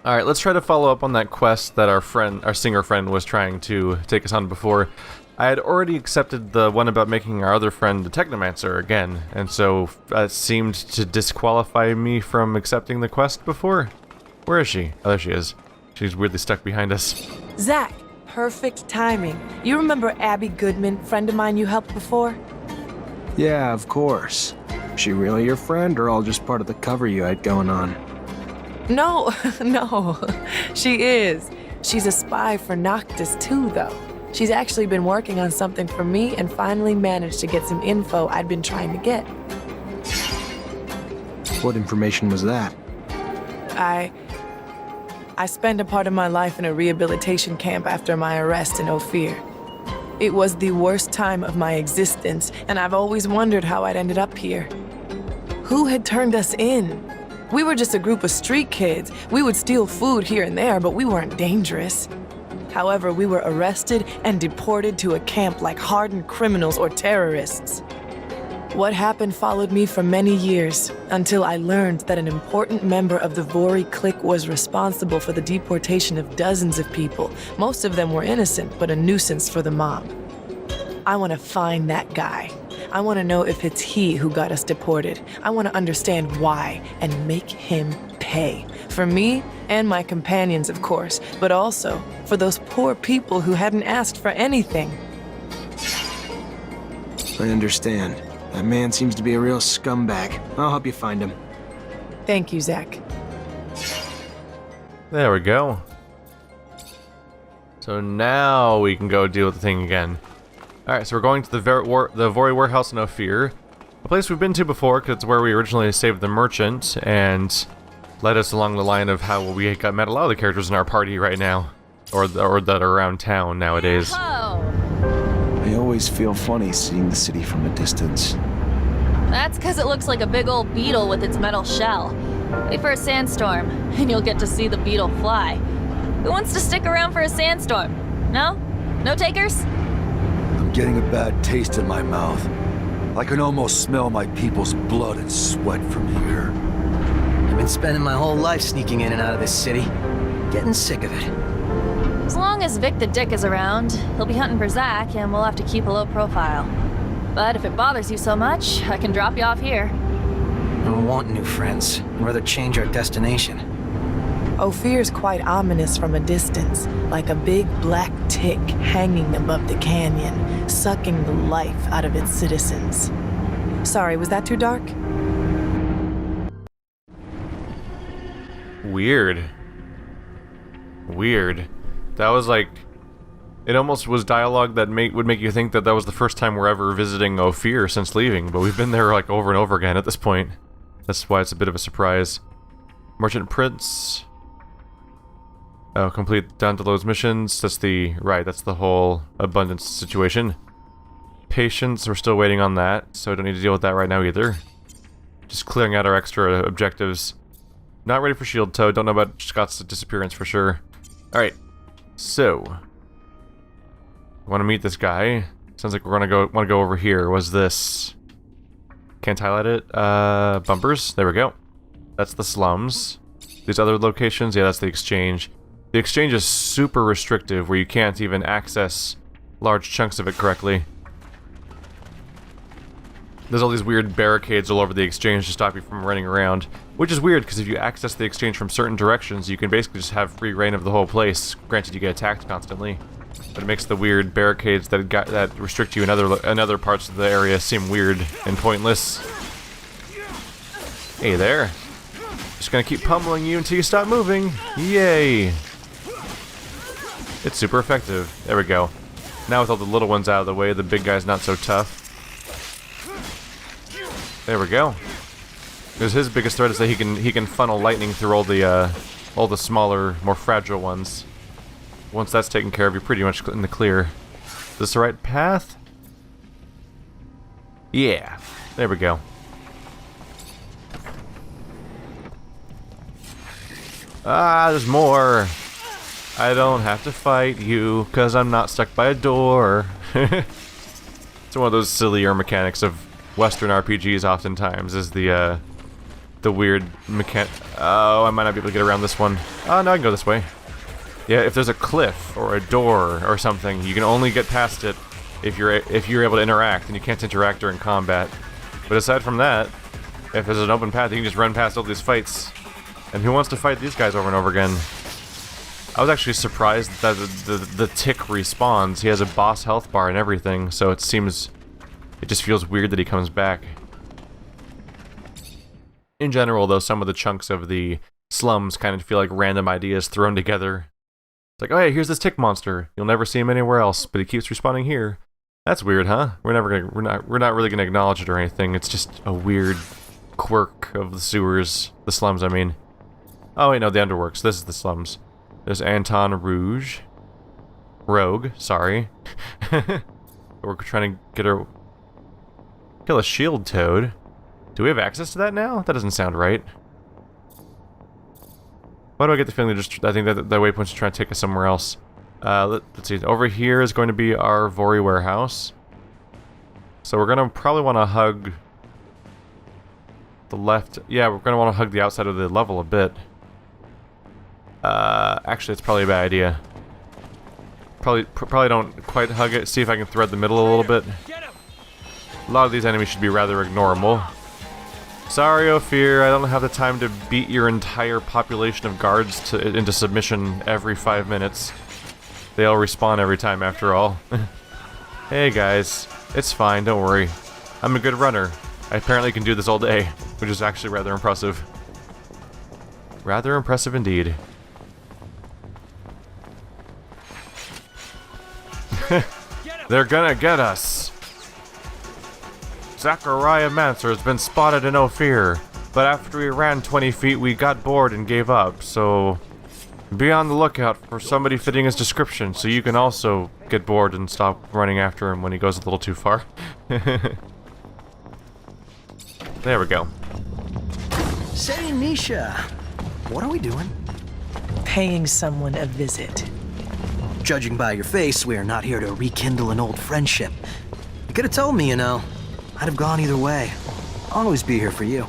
Alright, let's try to follow up on that quest that our singer friend was trying to take us on before. I had already accepted the one about making our other friend the Technomancer again, and so it seemed to disqualify me from accepting the quest before. Where is she? Oh, there she is. She's weirdly stuck behind us. Zack, perfect timing. You remember Abby Goodman, friend of mine you helped before? Yeah, of course. She really your friend, or all just part of the cover you had going on? No, no, she is. She's a spy for Noctis too, though. She's actually been working on something for me and finally managed to get some info I'd been trying to get. What information was that? I spent a part of my life in a rehabilitation camp after my arrest in Ophir. It was the worst time of my existence, and I've always wondered how I'd ended up here. Who had turned us in? We were just a group of street kids. We would steal food here and there, but we weren't dangerous. However, we were arrested and deported to a camp like hardened criminals or terrorists. What happened followed me for many years, until I learned that an important member of the Vori clique was responsible for the deportation of dozens of people. Most of them were innocent, but a nuisance for the mob. I want to find that guy. I want to know if it's he who got us deported. I want to understand why and make him pay. For me and my companions, of course, but also for those poor people who hadn't asked for anything. I understand. That man seems to be a real scumbag. I'll help you find him. Thank you, Zack. There we go. So now we can go deal with the thing again. Alright, so we're going to the Vori warehouse in Ophir. A place we've been to before, because it's where we originally saved the merchant, and led us along the line of how we met a lot of the characters in our party right now. Or that are around town nowadays. I always feel funny seeing the city from a distance. That's because it looks like a big old beetle with its metal shell. Wait for a sandstorm, and you'll get to see the beetle fly. Who wants to stick around for a sandstorm? No? No takers? I'm getting a bad taste in my mouth. I can almost smell my people's blood and sweat from here. I've been spending my whole life sneaking in and out of this city. Getting sick of it. As long as Vic the Dick is around, he'll be hunting for Zack, and we'll have to keep a low profile. But if it bothers you so much, I can drop you off here. I don't want new friends. I'd rather change our destination. Ophir's quite ominous from a distance, like a big black tick hanging above the canyon, sucking the life out of its citizens. Sorry, was that too dark? Weird. Weird. That was like... It almost was dialogue that would make you think that that was the first time we're ever visiting Ophir since leaving, but we've been there like over and over again at this point. That's why it's a bit of a surprise. Merchant Prince... Oh, complete Dandolo's missions. That's the... Right, that's the whole abundance situation. Patience, we're still waiting on that, so I don't need to deal with that right now either. Just clearing out our extra objectives. Not ready for Shield Toe, don't know about Scott's disappearance for sure. Alright, so... Want to meet this guy? Sounds like we're want to go over here. Was this... Can't highlight it? Bumpers? There we go. That's the slums. These other locations? Yeah, that's the exchange. The exchange is super restrictive, where you can't even access large chunks of it correctly. There's all these weird barricades all over the exchange to stop you from running around. Which is weird, because if you access the exchange from certain directions, you can basically just have free reign of the whole place. Granted, you get attacked constantly. But it makes the weird barricades that restrict you in other parts of the area seem weird and pointless. Hey there. Just gonna keep pummeling you until you stop moving. Yay! It's super effective. There we go. Now with all the little ones out of the way, the big guy's not so tough. There we go. Because his biggest threat is that he can funnel lightning through all the smaller, more fragile ones. Once that's taken care of, you're pretty much in the clear. Is this the right path? Yeah. There we go. Ah, there's more. I don't have to fight you, because I'm not stuck by a door. It's one of those sillier mechanics of Western RPGs oftentimes, is the the weird Oh, I might not be able to get around this one. Oh, no, I can go this way. Yeah, if there's a cliff or a door or something, you can only get past it if you're able to interact, and you can't interact during combat. But aside from that, if there's an open path, you can just run past all these fights. And who wants to fight these guys over and over again? I was actually surprised that the tick respawns. He has a boss health bar and everything, so it just feels weird that he comes back. In general, though, some of the chunks of the slums kind of feel like random ideas thrown together. It's like, oh hey, here's this tick monster. You'll never see him anywhere else, but he keeps respawning here. That's weird, huh? We're not really gonna acknowledge it or anything. It's just a weird quirk of the sewers, the slums. I mean. Oh wait, no, the underworks. This is the slums. There's Anton Rogue. Sorry. We're trying to kill a shield toad. Do we have access to that now? That doesn't sound right. Why do I get the feeling I think that waypoint's trying to take us somewhere else? Let's see. Over here is going to be our Vori warehouse. So we're gonna probably want to hug the left. Yeah, we're gonna want to hug the outside of the level a bit. Actually, it's probably a bad idea. Probably don't quite hug it. See if I can thread the middle a little bit. A lot of these enemies should be rather ignorable. Sorry, Ophir, I don't have the time to beat your entire population of guards into submission every 5 minutes. They all respawn every time, after all. Hey guys, it's fine, don't worry. I'm a good runner. I apparently can do this all day, which is actually rather impressive. Rather impressive indeed. They're gonna get us! Zachariah Mancer has been spotted in Ophir, but after we ran 20 feet we got bored and gave up, so be on the lookout for somebody fitting his description so you can also get bored and stop running after him when he goes a little too far. There we go. Say, Nisha, what are we doing? Paying someone a visit. Judging by your face, we are not here to rekindle an old friendship. You could have told me, you know. I'd have gone either way. I'll always be here for you.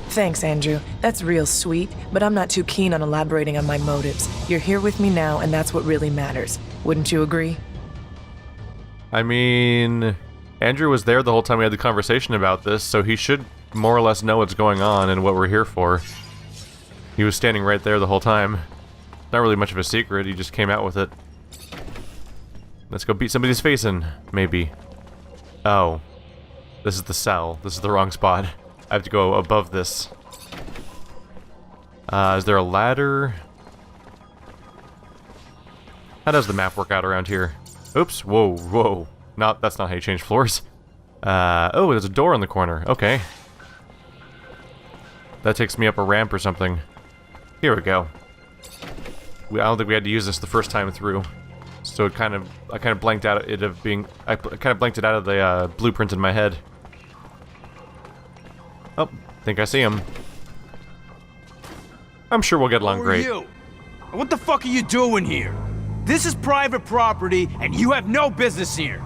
Thanks, Andrew. That's real sweet, but I'm not too keen on elaborating on my motives. You're here with me now, and that's what really matters. Wouldn't you agree? I mean, Andrew was there the whole time we had the conversation about this, so he should more or less know what's going on and what we're here for. He was standing right there the whole time. Not really much of a secret, he just came out with it. Let's go beat somebody's face in, maybe. Oh. This is the cell. This is the wrong spot. I have to go above this. Is there a ladder? How does the map work out around here? Oops, whoa, whoa. That's not how you change floors. Oh, there's a door in the corner. Okay. That takes me up a ramp or something. Here we go. I don't think we had to use this the first time through. So I kind of blanked out it of being... I kind of blanked it out of the blueprint in my head. Oh, think I see him. I'm sure we'll get along great. Who are you? What the fuck are you doing here? This is private property, and you have no business here.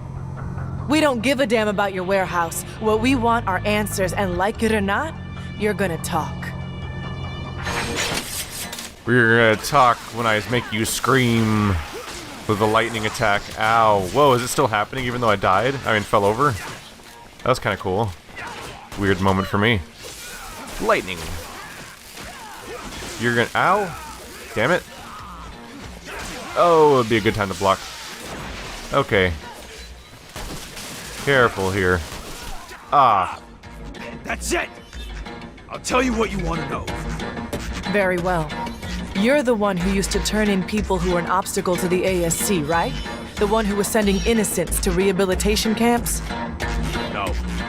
We don't give a damn about your warehouse. What we want are answers, and like it or not, you're gonna talk. We're gonna talk when I make you scream with a lightning attack. Ow. Whoa, is it still happening even though I died? I mean, fell over? That was kind of cool. Weird moment for me. Lightning. You're gonna... Ow! Damn it. Oh, it'd be a good time to block. Okay. Careful here. Ah. That's it! I'll tell you what you want to know. Very well. You're the one who used to turn in people who were an obstacle to the ASC, right? The one who was sending innocents to rehabilitation camps?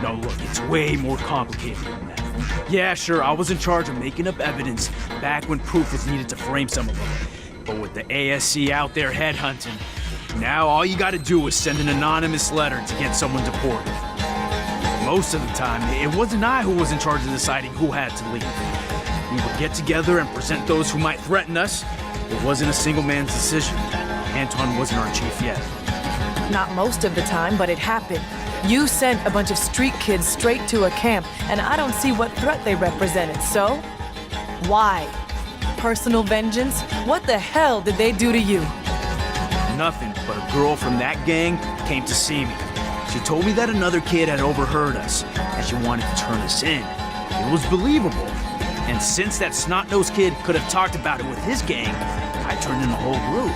No, look, it's way more complicated than that. Yeah, sure, I was in charge of making up evidence back when proof was needed to frame some of them. But with the ASC out there headhunting, now all you gotta do is send an anonymous letter to get someone deported. Most of the time, it wasn't I who was in charge of deciding who had to leave. We would get together and present those who might threaten us. It wasn't a single man's decision. Anton wasn't our chief yet. Not most of the time, but it happened. You sent a bunch of street kids straight to a camp, and I don't see what threat they represented, so? Why? Personal vengeance? What the hell did they do to you? Nothing, but a girl from that gang came to see me. She told me that another kid had overheard us, and she wanted to turn us in. It was believable. And since that snot-nosed kid could have talked about it with his gang, I turned in the whole group.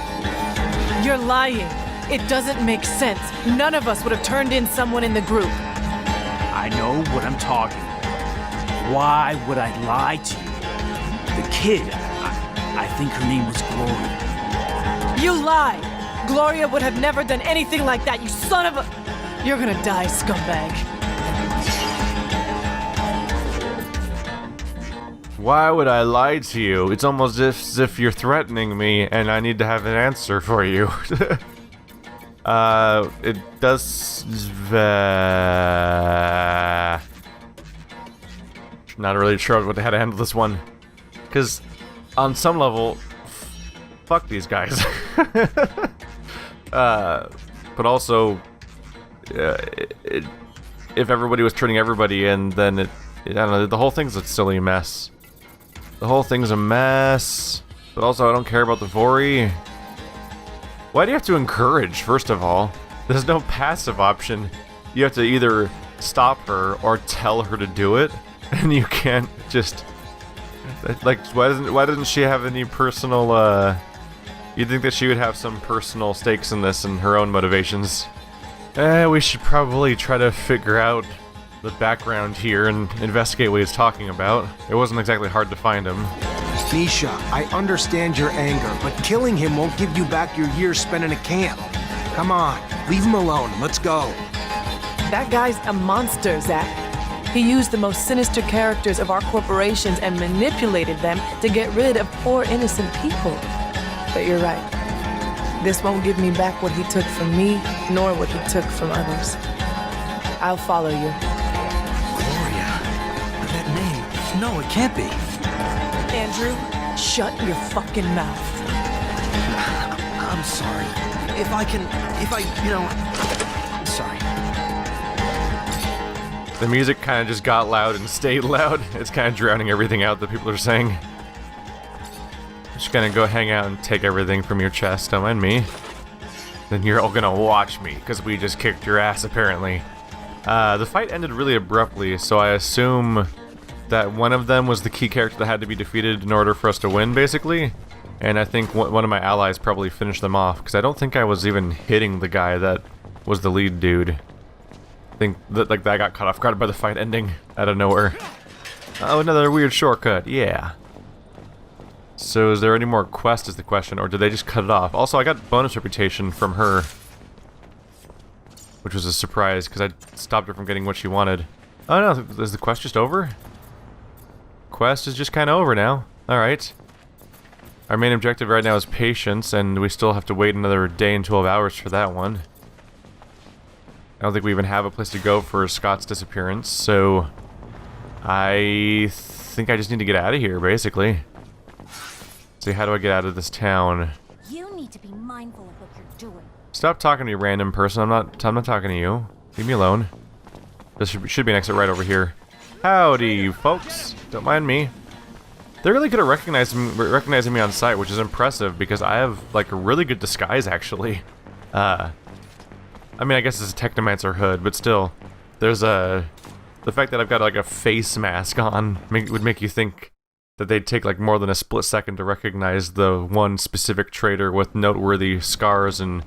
You're lying. It doesn't make sense. None of us would have turned in someone in the group. I know what I'm talking about. Why would I lie to you? The kid, I think her name was Gloria. You lied! Gloria would have never done anything like that, you son of a... You're gonna die, scumbag. Why would I lie to you? It's almost as if you're threatening me and I need to have an answer for you. It does... Not really sure how to handle this one. Because, on some level, fuck these guys. But also, if everybody was turning everybody in, then I don't know, the whole thing's a silly mess. The whole thing's a mess. But also, I don't care about the Vori. Why do you have to encourage, first of all? There's no passive option. You have to either stop her or tell her to do it. And you can't just... Like, why doesn't she have any personal, You'd think that she would have some personal stakes in this and her own motivations. We should probably try to figure out the background here and investigate what he's talking about. It wasn't exactly hard to find him. Keisha, I understand your anger, but killing him won't give you back your years spent in a camp. Come on, leave him alone. Let's go. That guy's a monster, Zack. He used the most sinister characters of our corporations and manipulated them to get rid of poor innocent people. But you're right. This won't give me back what he took from me, nor what he took from others. I'll follow you. Gloria. That name. No, it can't be. Andrew, shut your fucking mouth. I'm sorry. I'm sorry. The music kind of just got loud and stayed loud. It's kind of drowning everything out that people are saying. I'm just gonna go hang out and take everything from your chest, don't mind me. Then you're all gonna watch me, because we just kicked your ass, apparently. The fight ended really abruptly, so I assume that one of them was the key character that had to be defeated in order for us to win, basically. And I think one of my allies probably finished them off, because I don't think I was even hitting the guy that was the lead dude. I think that I got caught off guard by the fight ending out of nowhere. Oh, another weird shortcut, yeah. So is there any more quest is the question, or did they just cut it off? Also, I got bonus reputation from her, which was a surprise, because I stopped her from getting what she wanted. Oh no, is the quest just over? Quest is just kind of over now. Alright. Our main objective right now is patience, and we still have to wait another day and 12 hours for that one. I don't think we even have a place to go for Scott's disappearance, so I think I just need to get out of here, basically. See, how do I get out of this town? You need to be mindful of what you're doing. Stop talking to me, random person. I'm not talking to you. Leave me alone. This should be an exit right over here. Howdy, folks. Don't mind me. They're really good at recognizing me on sight, which is impressive because I have like a really good disguise, actually. I mean, I guess it's a Technomancer hood, but still, there's the fact that I've got like a face mask on would make you think that they'd take like more than a split second to recognize the one specific traitor with noteworthy scars and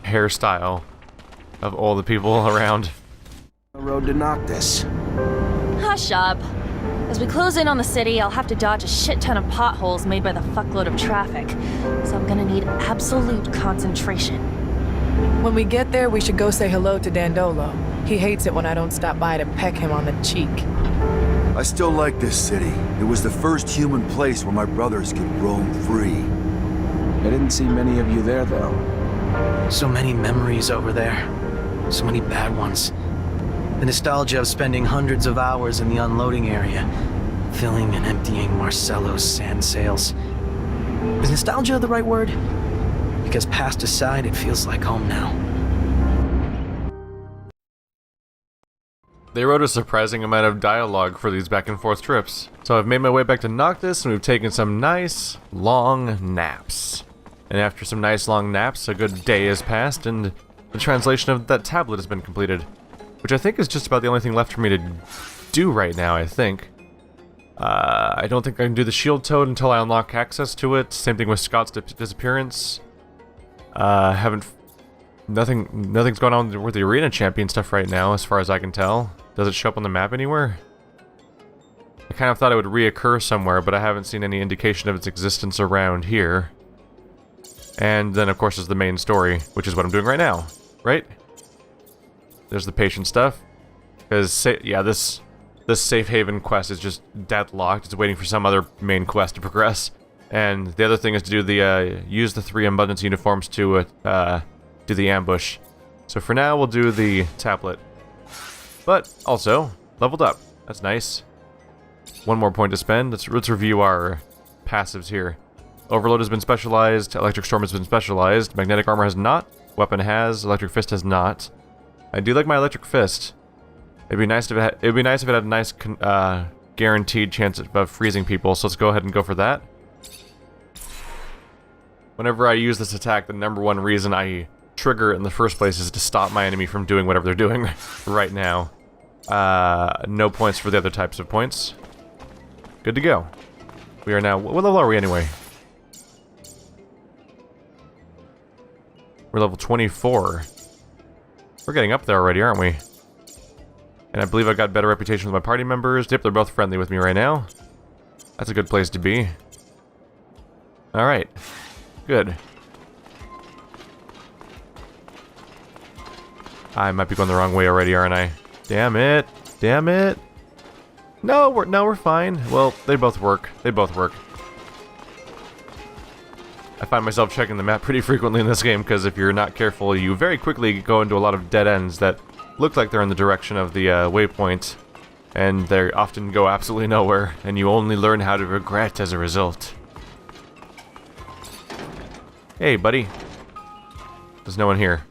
hairstyle of all the people around. Road to Noctis. Hush up. As we close in on the city, I'll have to dodge a shit ton of potholes made by the fuckload of traffic. So I'm gonna need absolute concentration. When we get there, we should go say hello to Dandolo. He hates it when I don't stop by to peck him on the cheek. I still like this city. It was the first human place where my brothers could roam free. I didn't see many of you there, though. So many memories over there. So many bad ones. The nostalgia of spending hundreds of hours in the unloading area, filling and emptying Marcello's sand sails. Is nostalgia the right word? Because past aside, it feels like home now. They wrote a surprising amount of dialogue for these back and forth trips. So I've made my way back to Noctis, and we've taken some nice, long naps. And after some nice long naps, a good day has passed, and the translation of that tablet has been completed. Which I think is just about the only thing left for me to do right now, I think. I don't think I can do the shield toad until I unlock access to it. Same thing with Scott's disappearance. Nothing's going on with the arena champion stuff right now, as far as I can tell. Does it show up on the map anywhere? I kind of thought it would reoccur somewhere, but I haven't seen any indication of its existence around here. And then, of course, is the main story, which is what I'm doing right now, right? There's the patient stuff. Because, yeah, this safe haven quest is just deadlocked. It's waiting for some other main quest to progress. And the other thing is to do the, use the 3 abundance uniforms to, do the ambush. So for now, we'll do the tablet. But, also, leveled up. That's nice. One more point to spend. Let's review our passives here. Overload has been specialized, Electric Storm has been specialized, Magnetic Armor has not, Weapon has, Electric Fist has not. I do like my Electric Fist. It'd be nice if it had a nice guaranteed chance of freezing people, so let's go ahead and go for that. Whenever I use this attack, the #1 reason I trigger it in the first place is to stop my enemy from doing whatever they're doing right now. No points for the other types of points. Good to go. We are now... What level are we anyway? We're level 24. We're getting up there already, aren't we? And I believe I got better reputation with my party members. Yep, they're both friendly with me right now. That's a good place to be. Alright. Good. I might be going the wrong way already, aren't I? Damn it. Damn it. No, we're fine. Well, they both work. They both work. I find myself checking the map pretty frequently in this game, because if you're not careful, you very quickly go into a lot of dead ends that look like they're in the direction of the waypoint, and they often go absolutely nowhere, and you only learn how to regret as a result. Hey, buddy. There's no one here.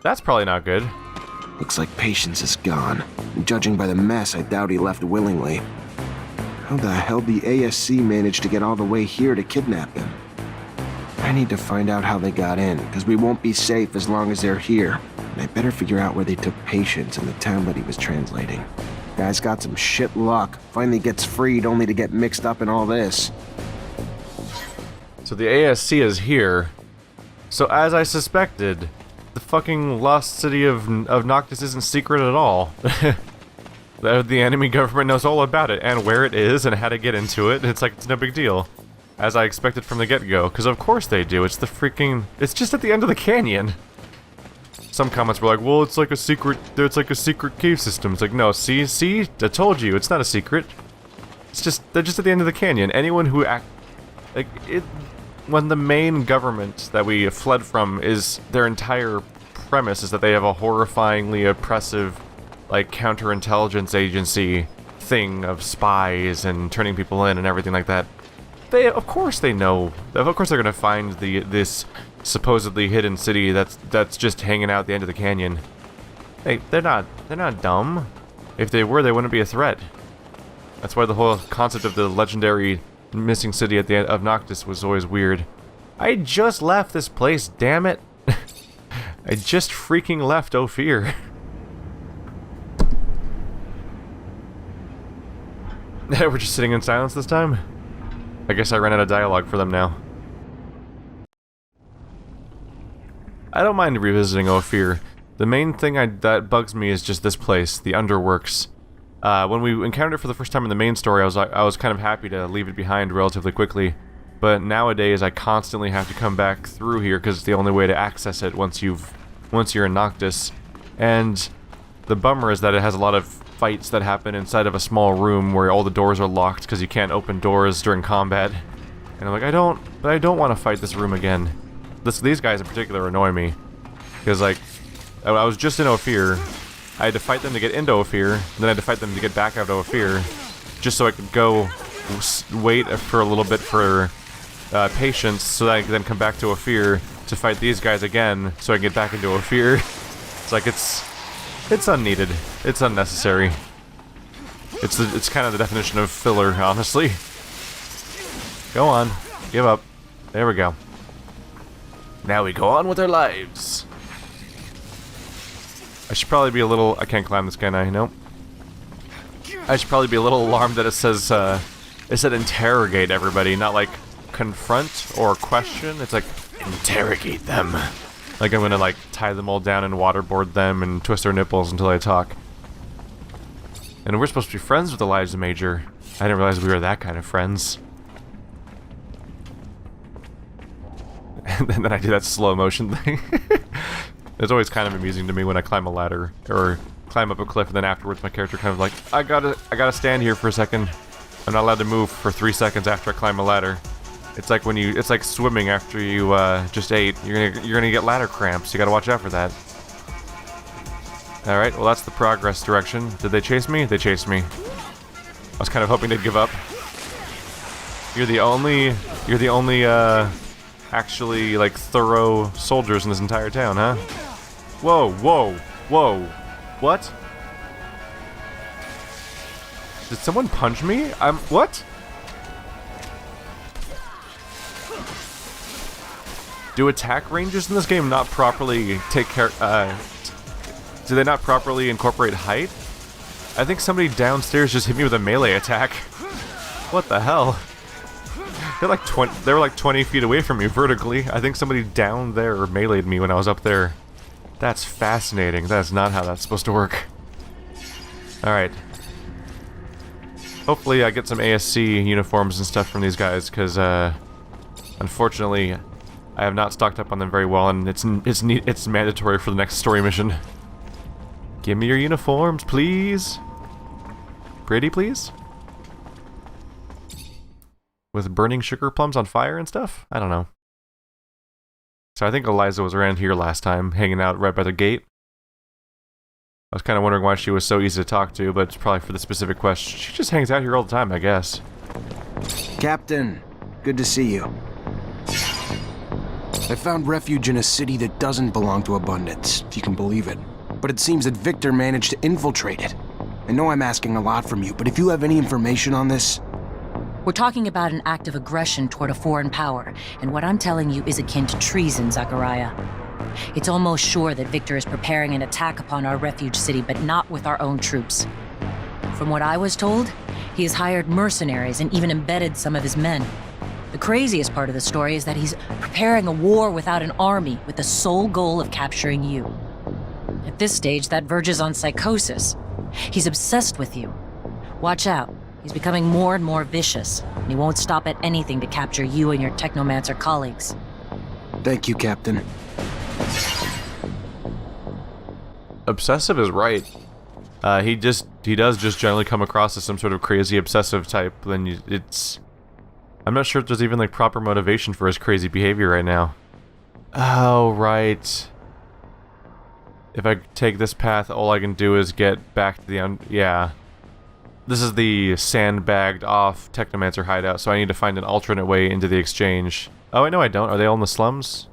That's probably not good. Looks like Patience is gone. Judging by the mess, I doubt he left willingly. How the hell did the ASC manage to get all the way here to kidnap him? I need to find out how they got in, because we won't be safe as long as they're here. And I better figure out where they took Patience in the town that he was translating. Guy's got some shit luck. Finally gets freed only to get mixed up in all this. So the ASC is here. So as I suspected, the fucking lost city of Noctis isn't secret at all. The enemy government knows all about it, and where it is, and how to get into it. It's like, it's no big deal. As I expected from the get-go, because of course they do. It's the freaking... It's just at the end of the canyon. Some comments were like, well, it's like a secret... It's like a secret cave system. It's like, no, see? I told you, it's not a secret. It's just... They're just at the end of the canyon. Anyone who like, it... When the main government that we fled from is... Their entire premise is that they have a horrifyingly oppressive, like, counterintelligence agency thing of spies and turning people in and everything like that. Of course they know. Of course they're gonna find this supposedly hidden city that's just hanging out at the end of the canyon. They're not dumb. If they were, they wouldn't be a threat. That's why the whole concept of the legendary missing city at the end of Noctis was always weird. I just left this place, damn it. I just freaking left Ophir. We're just sitting in silence this time? I guess I ran out of dialogue for them now. I don't mind revisiting Ophir. The main thing that bugs me is just this place, the Underworks. When we encountered it for the first time in the main story, I was kind of happy to leave it behind relatively quickly. But nowadays, I constantly have to come back through here because it's the only way to access it once you're in Noctis. And the bummer is that it has a lot of fights that happen inside of a small room where all the doors are locked because you can't open doors during combat. And I'm like, I don't want to fight this room again. These guys in particular annoy me. Because, like, I was just in Ophir. I had to fight them to get into Ophir, and then I had to fight them to get back out of Ophir, just so I could go wait for a little bit for patience, so that I could then come back to Ophir to fight these guys again, so I can get back into Ophir. It's like, it's It's unneeded. It's unnecessary. It's kind of the definition of filler, honestly. Go on. Give up. There we go. Now we go on with our lives. I should probably be a little... I can't climb this, can I? Nope. I should probably be a little alarmed that it says, it said interrogate everybody, not like confront or question. It's like, interrogate them. Like I'm gonna like tie them all down and waterboard them and twist their nipples until I talk. And we're supposed to be friends with Elijah Major. I didn't realize we were that kind of friends. And then I do that slow motion thing. It's always kind of amusing to me when I climb a ladder or climb up a cliff and then afterwards my character kind of like, I gotta stand here for a second. I'm not allowed to move for 3 seconds after I climb a ladder. It's like when you, it's like swimming after you just ate. You're gonna get ladder cramps. You gotta watch out for that. All right, well that's the progress direction. Did they chase me? They chased me. I was kind of hoping they'd give up. You're the only actually like thorough soldiers in this entire town, huh? Whoa, whoa, whoa! What? Did someone punch me? What? Do attack ranges in this game not properly take care, do they not properly incorporate height? I think somebody downstairs just hit me with a melee attack. What the hell? They were like 20 feet away from me vertically. I think somebody down there meleeed me when I was up there. That's fascinating. That's not how that's supposed to work. Alright. Hopefully I get some ASC uniforms and stuff from these guys, because, unfortunately, I have not stocked up on them very well, and it's mandatory for the next story mission. Give me your uniforms, please. Pretty, please? With burning sugar plums on fire and stuff? I don't know. So I think Eliza was around here last time, hanging out right by the gate. I was kind of wondering why she was so easy to talk to, but it's probably for the specific question. She just hangs out here all the time, I guess. Captain, good to see you. I found refuge in a city that doesn't belong to Abundance, if you can believe it. But it seems that Victor managed to infiltrate it. I know I'm asking a lot from you, but if you have any information on this... We're talking about an act of aggression toward a foreign power, and what I'm telling you is akin to treason, Zachariah. It's almost sure that Victor is preparing an attack upon our refuge city, but not with our own troops. From what I was told, he has hired mercenaries and even embedded some of his men. The craziest part of the story is that he's preparing a war without an army, with the sole goal of capturing you. At this stage, that verges on psychosis. He's obsessed with you. Watch out. He's becoming more and more vicious, and he won't stop at anything to capture you and your Technomancer colleagues. Thank you, Captain. Obsessive is right. He does just generally come across as some sort of crazy obsessive type. Then I'm not sure if there's even like proper motivation for his crazy behavior right now. Oh, right. If I take this path, all I can do is get back to the yeah. This is the sandbagged off Technomancer hideout, so I need to find an alternate way into the exchange. Oh, I know I don't. Are they all in the slums?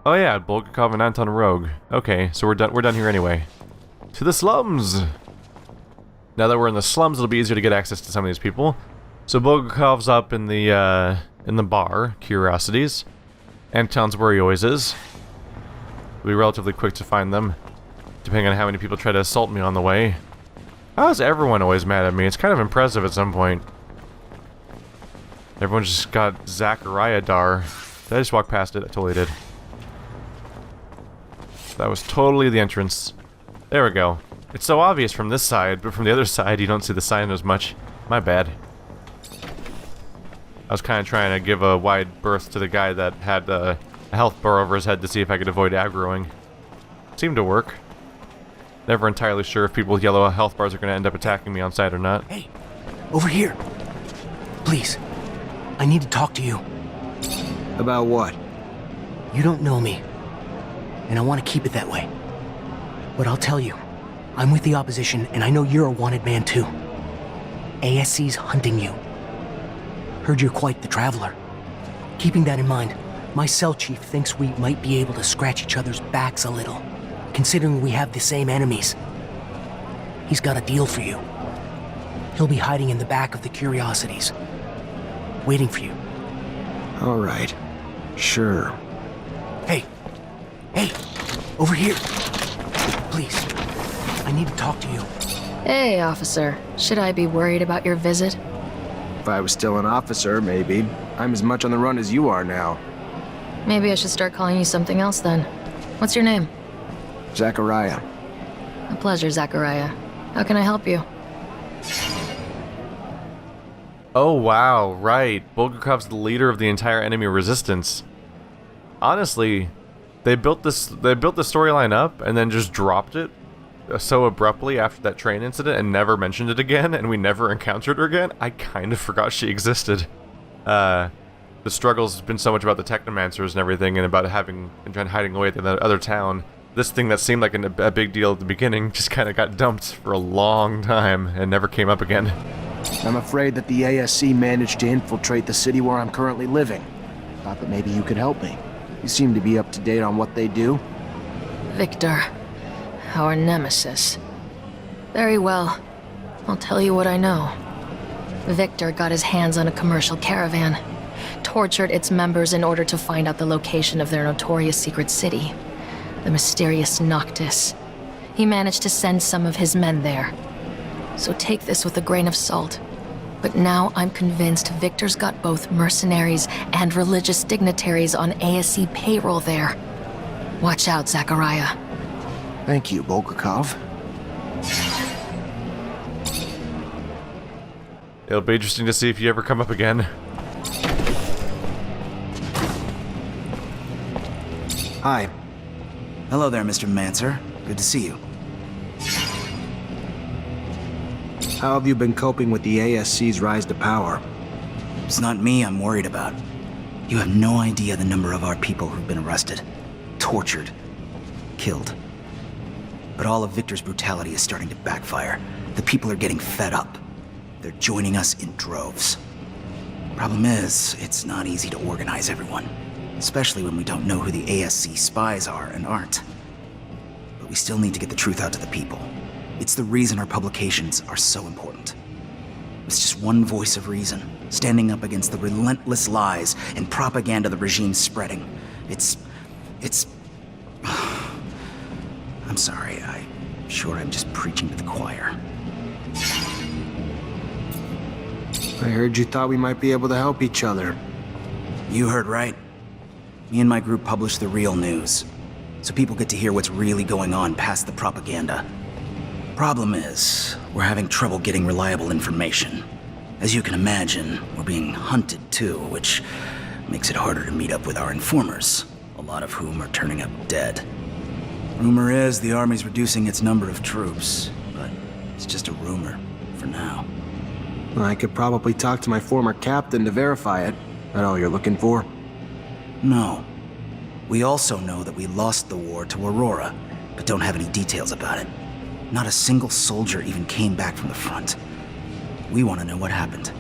Oh yeah, Bulgakov and Anton Rogue. Okay, so we're done here anyway. To the slums! Now that we're in the slums, it'll be easier to get access to some of these people. So Bulgakov's up in the bar, Curiosities. Anton's where he always is. It'll be relatively quick to find them, depending on how many people try to assault me on the way. How is everyone always mad at me? It's kind of impressive at some point. Everyone just got Zachariah dar. Did I just walk past it? I totally did. That was totally the entrance. There we go. It's so obvious from this side, but from the other side you don't see the sign as much. My bad. I was kind of trying to give a wide berth to the guy that had a health bar over his head to see if I could avoid aggroing. Seemed to work. Never entirely sure if people with yellow health bars are going to end up attacking me on sight or not. Hey, over here. Please, I need to talk to you. About what? You don't know me, and I want to keep it that way. But I'll tell you, I'm with the opposition, and I know you're a wanted man too. ASC's hunting you. Heard you're quite the traveler. Keeping that in mind, my cell chief thinks we might be able to scratch each other's backs a little. considering we have the same enemies. He's got a deal for you. He'll be hiding in the back of the Curiosities, waiting for you. All right. Sure. Hey! Hey! Over here! Please, I need to talk to you. Hey, officer. Should I be worried about your visit? If I was still an officer, maybe. I'm as much on the run as you are now. Maybe I should start calling you something else then. What's your name? Zachariah. A pleasure, Zachariah. How can I help you? Oh wow, right. Bulgakov's the leader of the entire enemy resistance. Honestly, they built the storyline up and then just dropped it so abruptly after that train incident and never mentioned it again, and we never encountered her again. I kind of forgot she existed. The struggle's been so much about the Technomancers and everything, and about hiding away at the other town. This thing that seemed like a big deal at the beginning just kind of got dumped for a long time and never came up again. I'm afraid that the ASC managed to infiltrate the city where I'm currently living. Thought that maybe you could help me. You seem to be up to date on what they do. Victor. Our nemesis. Very well. I'll tell you what I know. Victor got his hands on a commercial caravan, tortured its members in order to find out the location of their notorious secret city, the mysterious Noctis. He managed to send some of his men there. So take this with a grain of salt. But now I'm convinced Victor's got both mercenaries and religious dignitaries on ASC payroll there. Watch out, Zachariah. Thank you, Bulgakov. It'll be interesting to see if you ever come up again. Hi. Hello there, Mr. Mancer. Good to see you. How have you been coping with the ASC's rise to power? It's not me I'm worried about. You have no idea the number of our people who've been arrested, tortured, killed. But all of Victor's brutality is starting to backfire. The people are getting fed up. They're joining us in droves. Problem is, it's not easy to organize everyone, especially when we don't know who the ASC spies are and aren't. But we still need to get the truth out to the people. It's the reason our publications are so important. It's just one voice of reason, standing up against the relentless lies and propaganda the regime's spreading. It's... I'm sorry, I'm sure I'm just preaching to the choir. I heard you thought we might be able to help each other. You heard right. Me and my group publish the real news, so people get to hear what's really going on past the propaganda. Problem is, we're having trouble getting reliable information. As you can imagine, we're being hunted too, which makes it harder to meet up with our informers, a lot of whom are turning up dead. Rumor is the army's reducing its number of troops, but it's just a rumor for now. I could probably talk to my former captain to verify it. That all you're looking for? No. We also know that we lost the war to Aurora, but don't have any details about it. Not a single soldier even came back from the front. We want to know what happened.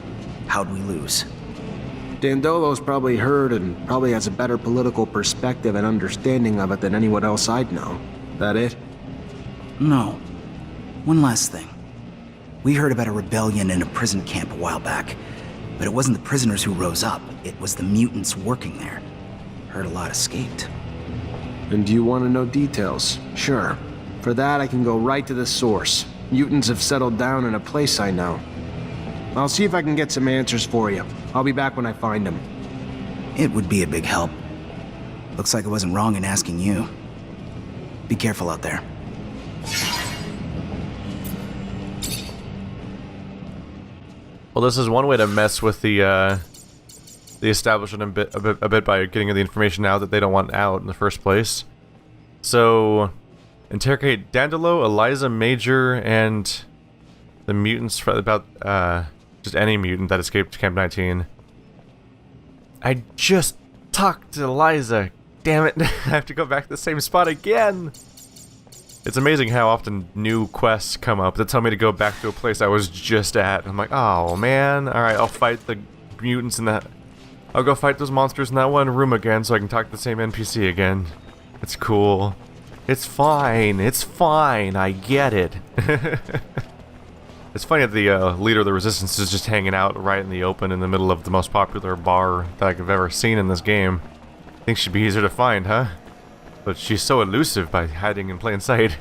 How'd we lose? Dandolo's probably heard and probably has a better political perspective and understanding of it than anyone else I'd know. That it? No. One last thing. We heard about a rebellion in a prison camp a while back, but it wasn't the prisoners who rose up. It was the mutants working there. Heard a lot escaped. And do you want to know details? Sure. For that, I can go right to the source. Mutants have settled down in a place I know. I'll see if I can get some answers for you. I'll be back when I find them. It would be a big help. Looks like I wasn't wrong in asking you. Be careful out there. Well, this is one way to mess with the establishment a bit by getting the information out that they don't want out in the first place. So, interrogate Dandolo, Eliza Major, and the mutants about just any mutant that escaped Camp 19. I just talked to Eliza. Damn it! I have to go back to the same spot again. It's amazing how often new quests come up that tell me to go back to a place I was just at. I'm like, oh man, alright, I'll fight the mutants in that... I'll go fight those monsters in that one room again so I can talk to the same NPC again. It's cool. It's fine, I get it. It's funny that the leader of the Resistance is just hanging out right in the open in the middle of the most popular bar that I've ever seen in this game. I think she'd be easier to find, huh? But she's so elusive by hiding in plain sight.